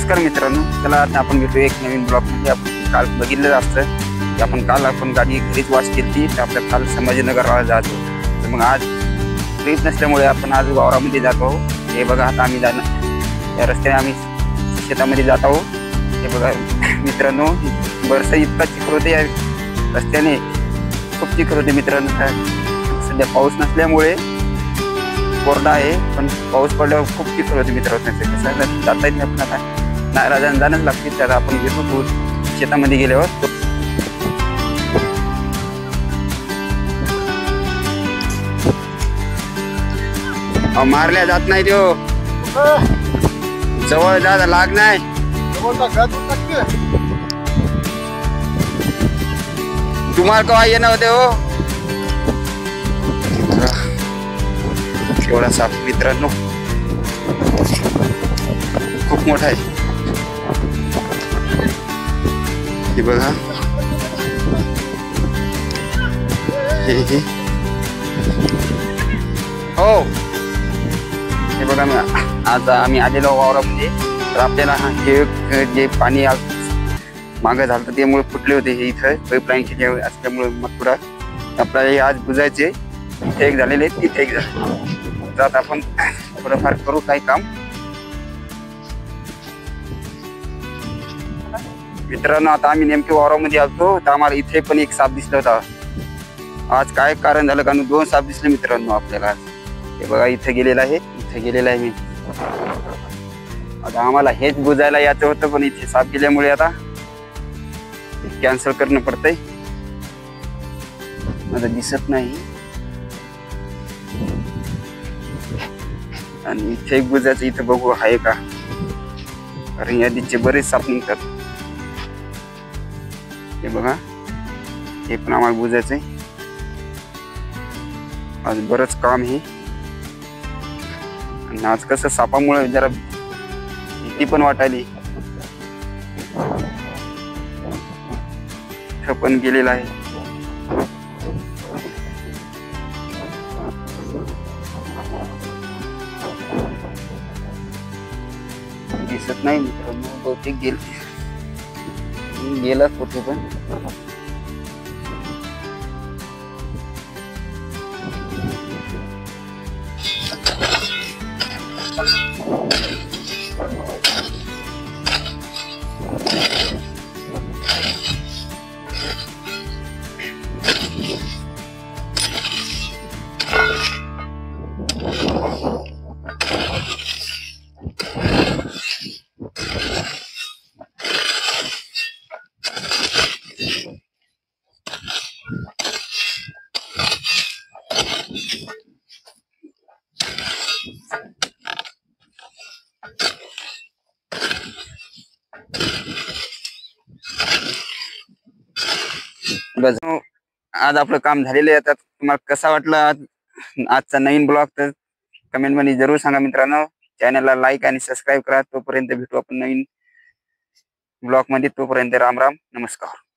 नमस्कार मित्रांनो, चला आता आपण घेतो एक नवीन ब्लॉग मध्ये. आपण काल बघितलं असतं की आपण काल गाडी घरीच वॉश केली, तर आपल्या काल संभाजीनगरला जातो. तर मग आज ट्रीप नसल्यामुळे आपण आज वावरामध्ये जातो. हे बघा, आता आम्ही जाणार या रस्त्याने आम्ही शेतामध्ये जात आहोत. हे बघा मित्रांनो, बरसा इतका चिखल होते या रस्त्याने, खूप चिखल होते मित्रांनो. सध्या पाऊस नसल्यामुळे कोरडा आहे, पण पाऊस पडल्यावर खूप चिखल होते मित्रांनो. कसं जाता येत नाही, आपण आता नाराजान जाणंच लागते. तर आपण घेतो दूर शेतामध्ये गेल्यावर. मारल्या जात नाही तो, जवळ जा लाग नाही. तुम्हाला केव्हा येणं होते हो. एवढा साप मित्रांनो, खूप मोठा आहे. हे बघा, हे हो, हे बघा आज आम्ही आलेलो वावरामध्ये. तर आपल्याला हे जे पाणी मागं झालं त्यामुळे फुटले होते. हे इथं पाईपलाईनचे असल्यामुळे मग पुढं आपल्याला हे आज बुजायचे. इथे एक झालेले, तिथे एक झाले. तर आता आपण थोडंफार करू काही काम. मित्रांनो, आता आम्ही नेमके वावरामध्ये आलतो, तर आम्हाला इथे पण एक साप दिसला होता. आज काय कारण झालं का, 2 साप दिसले मित्रांनो आपल्याला. हे बघा, इथे गेलेला आहे, इथे गेलेला आहे मी. आता आम्हाला हेच बुजायला यायचं होतं, पण इथे साप गेल्यामुळे आता कॅन्सल करणं पडतंय. आता दिसत नाही. आणि इथे एक बुजायचं, इथं बघू आहे का, कारण या दिसचे बरेच साप निघतात. हे बघा, हे पण आम्हाला बुजायचंय. आज बरंच काम आहे. आणि आज कसं सापामुळे जरा भीती पण वाटायली. इथं पण गेलेला आहे. दिसत नाही मित्रांनो, बहुतेक गेला कुठे पण. आज आपलं काम झालेलं आहे. आता तुम्हाला कसा वाटला आजचा नवीन ब्लॉग, तर कमेंट मध्ये जरूर सांगा मित्रांनो. चॅनलला लाईक आणि सबस्क्राईब करा. तोपर्यंत भेटू आपण नवीन ब्लॉग मध्ये. तोपर्यंत राम राम, नमस्कार.